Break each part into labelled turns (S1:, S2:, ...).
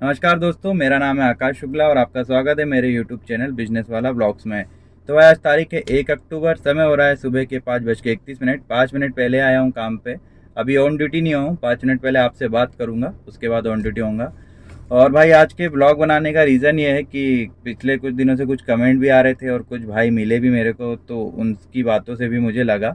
S1: नमस्कार दोस्तों, मेरा नाम है आकाश शुक्ला और आपका स्वागत है मेरे यूट्यूब चैनल बिजनेस वाला ब्लॉग्स में। तो आज तारीख है 1 अक्टूबर, समय हो रहा है सुबह के 5:31। 5 मिनट पहले आया हूँ काम पे। अभी ऑन ड्यूटी नहीं हूँ, 5 मिनट पहले आपसे बात करूँगा, उसके बाद ऑन ड्यूटी होऊंगा। और भाई आज के ब्लॉग बनाने का रीज़न ये है कि पिछले कुछ दिनों से कुछ कमेंट भी आ रहे थे और कुछ भाई मिले भी मेरे को, तो उनकी बातों से भी मुझे लगा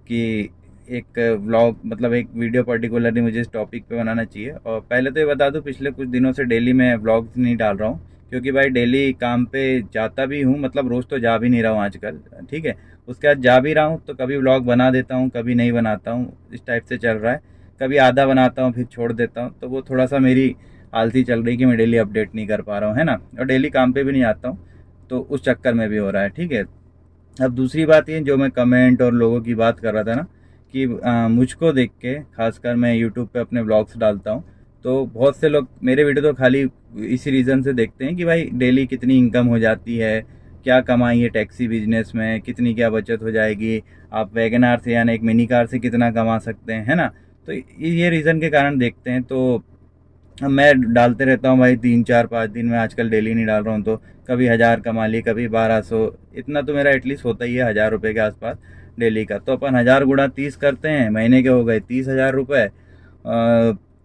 S1: कि एक व्लॉग मतलब एक वीडियो पर्टिकुलरली मुझे इस टॉपिक पे बनाना चाहिए। और पहले तो ये बता दूं, पिछले कुछ दिनों से डेली मैं व्लॉग्स नहीं डाल रहा हूँ, क्योंकि भाई डेली काम पे जाता भी हूँ, मतलब रोज़ तो जा भी नहीं रहा हूँ आजकल, ठीक है। उसके बाद जा भी रहा हूँ तो कभी व्लॉग बना देता हूँ, कभी नहीं बनाता हूँ, इस टाइप से चल रहा है। कभी आधा बनाता हूँ फिर छोड़ देता हूँ, तो वो थोड़ा सा मेरी आलसी चल रही कि मैं डेली अपडेट नहीं कर पा रहा हूँ, है ना। और डेली काम पे भी नहीं आता हूँ, तो उस चक्कर में भी हो रहा है, ठीक है। अब दूसरी बात ये जो मैं कमेंट और लोगों की बात कर रहा था ना, कि मुझको देख के, खासकर मैं यूट्यूब पे अपने ब्लॉग्स डालता हूँ, तो बहुत से लोग मेरे वीडियो तो खाली इसी रीज़न से देखते हैं कि भाई डेली कितनी इनकम हो जाती है, क्या कमाई है टैक्सी बिजनेस में, कितनी क्या बचत हो जाएगी, आप वैगनार से यानी एक मिनी कार से कितना कमा सकते हैं, है ना। तो ये रीज़न के कारण देखते हैं। तो अब मैं डालते रहता हूँ भाई, 3 4 5 दिन में, आजकल डेली नहीं डाल रहा हूँ, तो कभी 1000 कमा लिए, कभी 1200, इतना तो मेरा एटलीस्ट होता ही है, 1000 रुपये के आसपास डेली का। तो अपन 1000 × 30 करते हैं, महीने के हो गए 30,000 रुपये।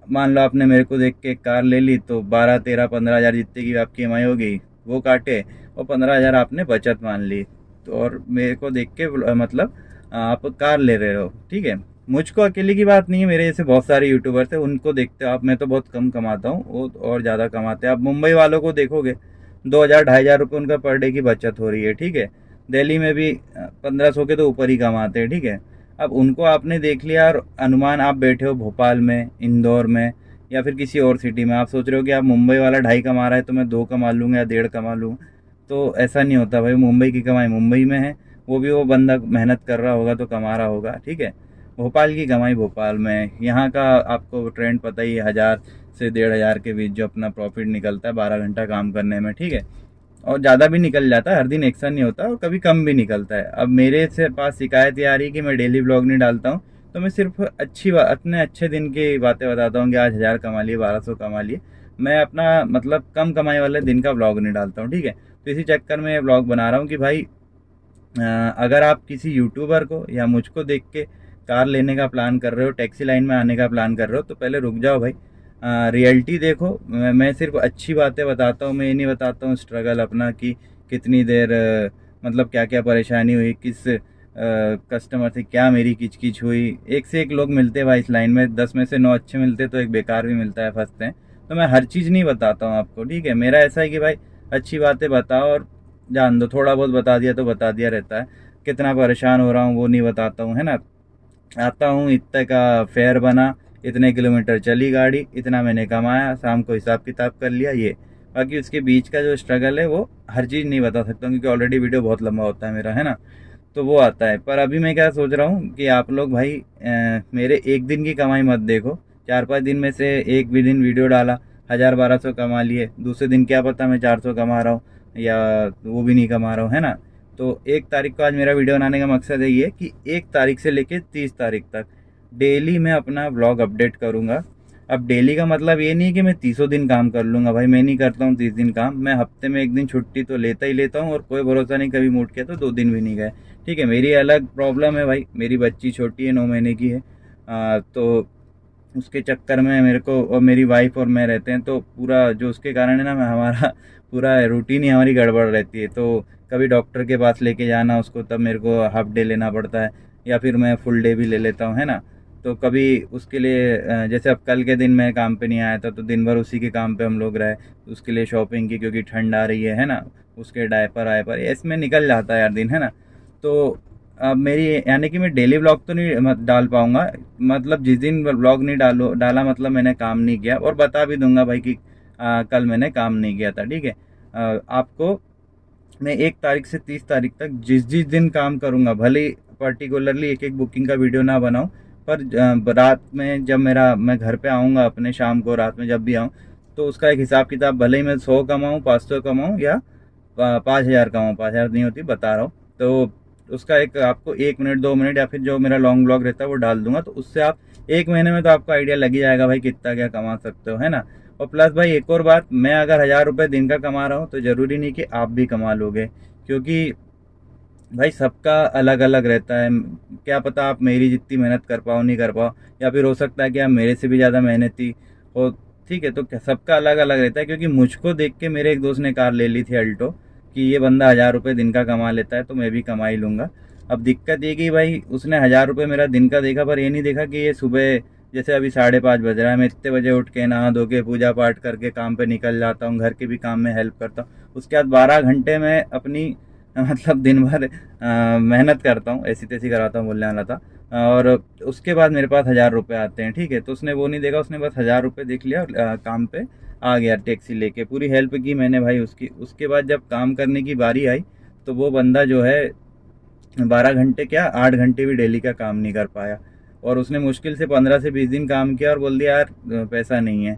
S1: मान लो आपने मेरे को देख के एक कार ले ली, तो 12 13 15 हज़ार जितने की आपकी EMI होगी वो काटे, और 15,000 आपने बचत मान ली। तो और मेरे को देख के मतलब आप कार ले रहे हो, ठीक है। मुझको अकेले की बात नहीं है, मेरे जैसे बहुत सारे यूट्यूबर्स हैं, उनको देखते हो आप। मैं तो बहुत कम कमाता हूँ, वो और ज़्यादा कमाते हैं। आप मुंबई वालों को देखोगे, 2,000 2,500 रुपये उनका पर डे की बचत हो रही है, ठीक है। दिल्ली में भी 1500 के तो ऊपर ही कमाते हैं, ठीक है। अब उनको आपने देख लिया, और अनुमान आप बैठे हो भोपाल में, इंदौर में, या फिर किसी और सिटी में, आप सोच रहे हो कि आप मुंबई वाला 2.5 कमा रहा है तो मैं 2 कमा लूँगा या 1.5 कमा लूँ। तो ऐसा नहीं होता भाई, मुंबई की कमाई मुंबई में है, वो भी वो बंदा मेहनत कर रहा होगा तो कमा रहा होगा, ठीक है। भोपाल की कमाई भोपाल में, यहाँ का आपको ट्रेंड पता ही है, 1000 से 1,500 के बीच जो अपना प्रॉफिट निकलता है 12 घंटा काम करने में, ठीक है। और ज़्यादा भी निकल जाता है, हर दिन एक सा नहीं होता, और कभी कम भी निकलता है। अब मेरे से पास शिकायत ये आ रही है कि मैं डेली ब्लॉग नहीं डालता हूँ, तो मैं सिर्फ अपने अच्छे दिन की बातें बताता हूँ कि आज 1000 कमा लिए, 1200 कमा लिए। मैं अपना मतलब कम कमाई वाले दिन का ब्लॉग नहीं डालता हूँ, ठीक है। तो इसी चक्कर में ब्लॉग बना रहा हूँ कि भाई अगर आप किसी यूट्यूबर को या मुझको देख के कार लेने का प्लान कर रहे हो, टैक्सी लाइन में आने का प्लान कर रहे हो, तो पहले रुक जाओ भाई, रियलिटी देखो। मैं सिर्फ अच्छी बातें बताता हूँ, मैं ये नहीं बताता हूँ स्ट्रगल अपना कि कितनी देर मतलब क्या क्या परेशानी हुई, किस कस्टमर से क्या मेरी किचकिच हुई। एक से एक लोग मिलते हैं भाई इस लाइन में, 10 में से 9 अच्छे मिलते तो एक बेकार भी मिलता है, फंसते हैं। तो मैं हर चीज़ नहीं बताता हूँ आपको, ठीक है। मेरा ऐसा है कि भाई अच्छी बातें बताओ और जान दो, थोड़ा बहुत बता दिया तो बता दिया रहता है। कितना परेशान हो रहा हूँ वो नहीं बताता हूँ, है ना। आता हूँ, इतने का फेयर बना, इतने किलोमीटर चली गाड़ी, इतना मैंने कमाया, शाम को हिसाब किताब कर लिया, ये। बाकी उसके बीच का जो स्ट्रगल है वो हर चीज़ नहीं बता सकता हूँ, क्योंकि ऑलरेडी वीडियो बहुत लंबा होता है मेरा, है ना। तो वो आता है। पर अभी मैं क्या सोच रहा हूँ कि आप लोग भाई मेरे एक दिन की कमाई मत देखो। 4 5 दिन में से एक भी दिन वीडियो डाला, 1000 1200 कमा लिए, दूसरे दिन क्या पता मैं 400 कमा रहा हूँ या वो भी नहीं कमा रहा हूँ, है ना। तो 1 तारीख को आज मेरा वीडियो बनाने का मकसद यही है कि 1 तारीख से लेके 30 तारीख तक डेली मैं अपना ब्लॉग अपडेट करूँगा। अब डेली का मतलब ये नहीं कि मैं 30 दिन काम कर लूँगा भाई, मैं नहीं करता हूँ 30 दिन काम। मैं हफ्ते में एक दिन छुट्टी तो लेता ही लेता हूँ, और कोई भरोसा नहीं कभी मूड किया तो 2 दिन भी नहीं गए, ठीक है। मेरी अलग प्रॉब्लम है भाई, मेरी बच्ची छोटी है, 9 महीने की है। तो उसके चक्कर में मेरे को, और मेरी वाइफ और मैं रहते हैं, तो पूरा जो उसके कारण है ना, मैं हमारा पूरा रूटीन ही हमारी गड़बड़ रहती है। तो कभी डॉक्टर के पास लेके जाना उसको, तब मेरे को हाफ डे लेना पड़ता है, या फिर मैं फुल डे भी ले लेता हूँ, है ना। तो कभी उसके लिए जैसे अब कल के दिन मैं काम पे नहीं आया था, तो दिन भर उसी के काम पे हम लोग रहे, उसके लिए शॉपिंग की, क्योंकि ठंड आ रही है ना। उसके डायपर आयपर इसमें निकल जाता है यार दिन, है ना। तो अब मेरी यानी कि मैं डेली ब्लॉग तो नहीं डाल पाऊँगा, मतलब जिस दिन ब्लॉग नहीं डाला मतलब मैंने काम नहीं किया, और बता भी दूंगा भाई कि कल मैंने काम नहीं किया था, ठीक है। आपको मैं 1 तारीख से 30 तारीख तक जिस जिस दिन काम करूँगा, भले ही पर्टिकुलरली एक एक बुकिंग का वीडियो ना बनाऊँ, पर रात में जब मैं घर पे आऊँगा अपने, शाम को रात में जब भी आऊँ, तो उसका एक हिसाब किताब, भले ही मैं 100 कमाऊँ, 500 कमाऊँ, या 5,000 कमाऊँ, 5,000 नहीं होती बता रहा हूँ, तो उसका एक आपको 1 मिनट 2 मिनट या फिर जो मेरा लॉन्ग ब्लॉग रहता है वो डाल दूंगा, तो उससे आप 1 महीने में तो आपको आइडिया लग ही जाएगा भाई कितना क्या कमा सकते हो, है ना। और प्लस भाई एक और बात, मैं अगर 1000 रुपये दिन का कमा रहा हूँ तो ज़रूरी नहीं कि आप भी कमा लोगे, क्योंकि भाई सबका अलग अलग रहता है। क्या पता आप मेरी जितनी मेहनत कर पाओ नहीं कर पाओ, या फिर हो सकता है कि आप मेरे से भी ज़्यादा मेहनती हो। ठीक है, तो सबका अलग अलग रहता है, क्योंकि मुझको देख के मेरे एक दोस्त ने कार ले ली थी अल्टो कि ये बंदा 1000 रुपये दिन का कमा लेता है तो मैं भी कमा ही लूँगा। अब दिक्कत ये कि भाई उसने 1000 रुपये मेरा दिन का देखा, पर ये नहीं देखा कि ये सुबह, जैसे अभी 5:30 बज रहा है, मैं इतने बजे उठ के नहा धो के पूजा पाठ करके काम पे निकल जाता हूँ, घर के भी काम में हेल्प करता हूँ, उसके बाद 12 घंटे में अपनी मतलब दिन भर मेहनत करता हूँ, ऐसी तैसी कराता हूँ बोलने वाला था, और उसके बाद मेरे पास 1000 रुपये आते हैं। ठीक है, तो उसने वो नहीं देखा, उसने बस 1000 रुपये देख लिया और काम पे आ गया टैक्सी लेके, पूरी हेल्प की मैंने भाई उसकी। उसके बाद जब काम करने की बारी आई तो वो बंदा जो है 12 घंटे क्या 8 घंटे भी डेली का काम नहीं कर पाया, और उसने मुश्किल से 15 से 20 दिन काम किया और बोल दिया यार पैसा नहीं है।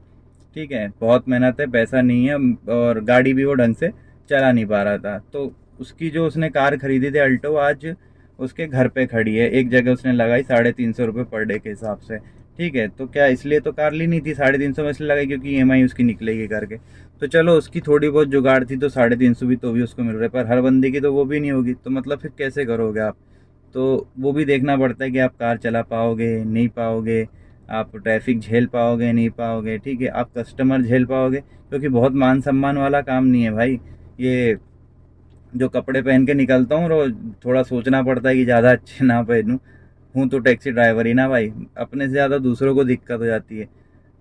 S1: ठीक है, बहुत मेहनत है, पैसा नहीं है, और गाड़ी भी वो ढंग से चला नहीं पा रहा था। तो उसकी जो उसने कार खरीदी थी अल्टो, आज उसके घर पे खड़ी है, एक जगह उसने लगाई 350 रुपये पर डे के हिसाब से। ठीक है, तो क्या इसलिए तो कार ली नहीं थी 350 में इसलिए लगाई क्योंकि ईएमआई उसकी निकलेगी करके। तो चलो उसकी थोड़ी बहुत जुगाड़ थी तो 350 भी तो भी उसको मिल रहा है, पर हर बंदे की तो वो भी नहीं होगी, तो मतलब फिर कैसे करोगे आप। तो वो भी देखना पड़ता है कि आप कार चला पाओगे नहीं पाओगे, आप ट्रैफिक झेल पाओगे नहीं पाओगे। ठीक है, आप कस्टमर झेल पाओगे, क्योंकि बहुत मान सम्मान वाला काम नहीं है भाई ये। जो कपड़े पहन के निकलता हूँ रोज, थोड़ा सोचना पड़ता है कि ज़्यादा अच्छे ना पहनूँ, हूँ तो टैक्सी ड्राइवर ही ना भाई, अपने से ज़्यादा दूसरों को दिक्कत हो जाती है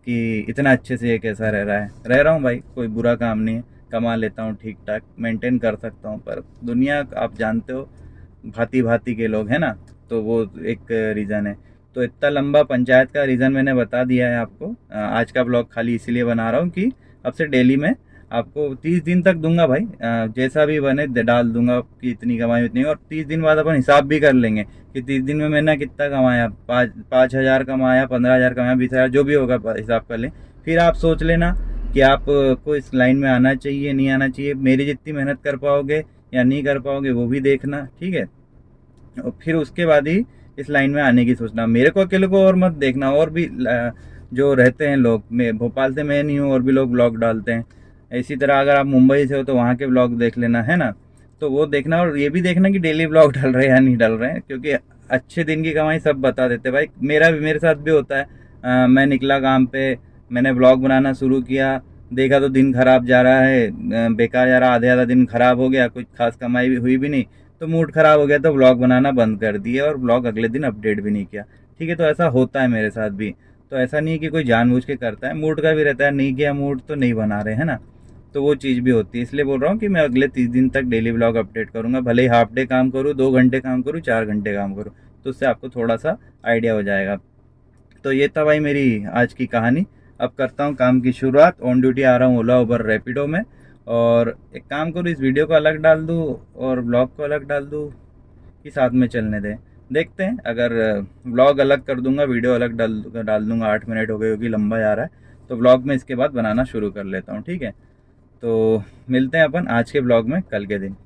S1: कि इतना अच्छे से ये कैसा रह रहा है। रह रहा हूँ भाई, कोई बुरा काम नहीं है, कमा लेता हूँ ठीक ठाक, मेंटेन कर सकता हूँ, पर दुनिया आप जानते हो भांति भांति के लोग हैं ना, तो वो एक रीज़न है। तो इतना लंबा पंचायत का रीज़न मैंने बता दिया है आपको। आज का ब्लॉग खाली इसीलिए बना रहा हूँ कि अब से डेली में आपको 30 दिन तक दूंगा भाई, जैसा भी बने डाल दूंगा कि इतनी कमाई उतनी, और 30 दिन बाद अपन हिसाब भी कर लेंगे कि 30 दिन में मैंने कितना कमाया, 5,000 कमाया, 15,000 कमाया, 20,000, जो भी होगा हिसाब कर लें। फिर आप सोच लेना कि आपको इस लाइन में आना चाहिए नहीं आना चाहिए, मेरी जितनी मेहनत कर पाओगे या नहीं कर पाओगे वो भी देखना। ठीक है, और फिर उसके बाद ही इस लाइन में आने की सोचना। मेरे को अकेले को और मत देखना, और भी जो रहते हैं लोग, मैं भोपाल से मैं नहीं हूँ, और भी लोग ब्लॉग डालते हैं। इसी तरह अगर आप मुंबई से हो तो वहाँ के ब्लॉग देख लेना, है ना, तो वो देखना, और ये भी देखना कि डेली ब्लॉग डल रहे हैं या नहीं डल रहे हैं, क्योंकि अच्छे दिन की कमाई सब बता देते भाई। मेरे साथ भी होता है, मैं निकला काम पे, मैंने ब्लॉग बनाना शुरू किया, देखा तो दिन खराब जा रहा है, बेकार जा रहा, आधा दिन खराब हो गया, कुछ खास कमाई भी हुई भी नहीं, तो मूड खराब हो गया, तो ब्लॉग बनाना बंद कर दिए और ब्लॉग अगले दिन अपडेट भी नहीं किया। ठीक है, तो ऐसा होता है मेरे साथ भी। तो ऐसा नहीं है कि कोई जानबूझ के करता है, मूड का भी रहता है, नहीं किया मूड तो नहीं बना रहे, है ना, तो वो चीज़ भी होती है। इसलिए बोल रहा हूँ कि मैं अगले 30 दिन तक डेली ब्लॉग अपडेट करूँगा, भले ही हाफ डे काम करूँ, 2 घंटे काम करूँ, 4 घंटे काम करूँ, तो उससे आपको थोड़ा सा आइडिया हो जाएगा। तो ये था भाई मेरी आज की कहानी। अब करता हूँ काम की शुरुआत, ऑन ड्यूटी आ रहा हूँ ओला उबर रैपिडो में, और एक काम करूँ, इस वीडियो को अलग डाल दूँ और ब्लॉग को अलग डाल दूँ कि साथ में चलने दें, देखते हैं। अगर ब्लॉग अलग कर दूंगा, वीडियो अलग डाल दूंगा, 8 मिनट हो गए क्योंकि लंबा जा रहा है, तो ब्लॉग में इसके बाद बनाना शुरू कर लेता हूँ। ठीक है, तो मिलते हैं अपन आज के ब्लॉग में कल के दिन।